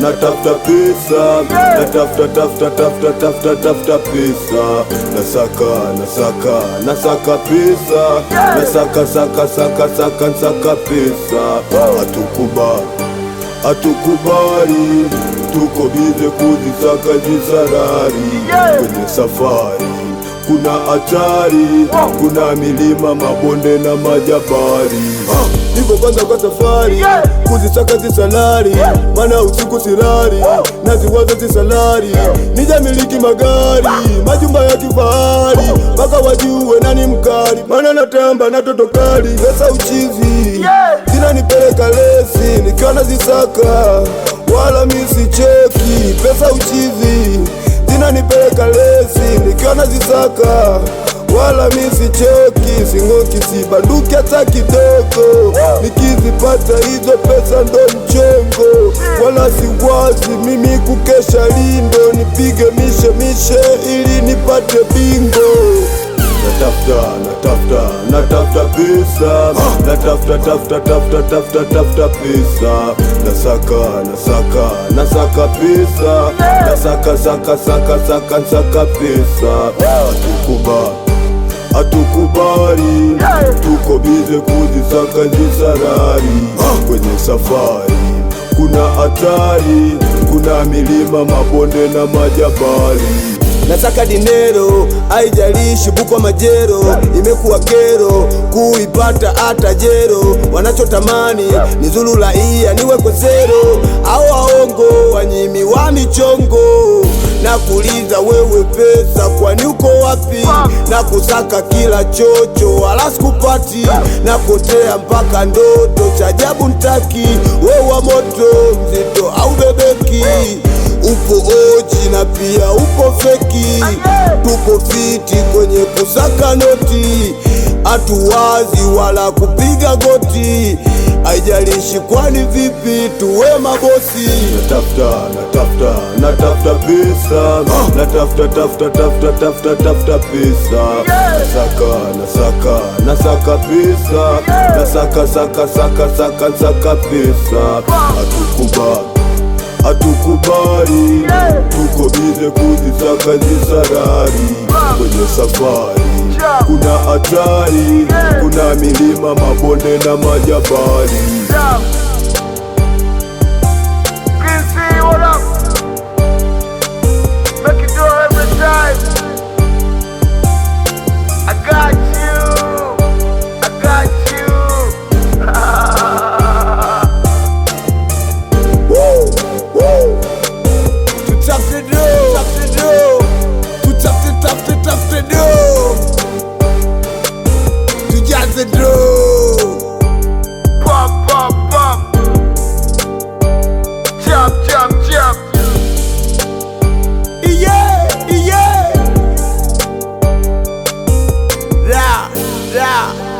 natafuta pesa, natafuta pesa, tafuta pesa, nasaka pesa, nasaka pesa, hatukubali, tuko bize kuzisaka jisarari, kwenye safari kuna hatari, kuna milima, mabonde na majabari. Niko kwanza kwa safari, kuzisaka zisalari, mana usiku silari, naziwaza zisalari, nijamiliki magari, majumba ya kifahari, mpaka wajue nani mkali, mana natamba na toto kali. Pesa uchizi, zinanipeleka lesi, nikiwa nazisaka, wala misi cheki. Pesa uchizi, zinanipeleka lesi, nikiwa nazisaka, wala misi choki, singoki, sibanduki hata kidogo. Nikizipata hizo pesa ndo mchongo, wala siwazi mimi kukesha lindo, nipige mishe ili nipate bingo. Natafuta pesa, tafuta pesa, nasaka pesa, nasaka pesa, hatukubali, tuko bize kuzisaka jisarari, kwenye safari kuna hatari, kuna milima, mabonde na majabali. Nasaka dinero, haijalishi bukwa majero, imekuwa kero kuipata hata jero. Wanachotamani ni zulula iya niwekwe zero, au waongo wanyimi wa michongo. Na kuuliza wewe pesa kwani uko wapi? Na kusaka kila chocho wala sikupati, na kotea mpaka ndoto, chajabu ntaki. Wewe wa moto mzito au bebeki, upo oji na pia upo feki. Tupo fiti kwenye kusaka noti, hatuwazi wala kupiga goti, haijalishi kwani vipi, tuwe mabosi. Natafuta pesa, tafuta pesa, nasaka pesa, nasaka pesa, hatukubali, tuko bize kuzisaka jisarari, kwenye safari kuna hatari, kuna milima, mabonde na majabali. Tujaze draw, pop, jump. yeah.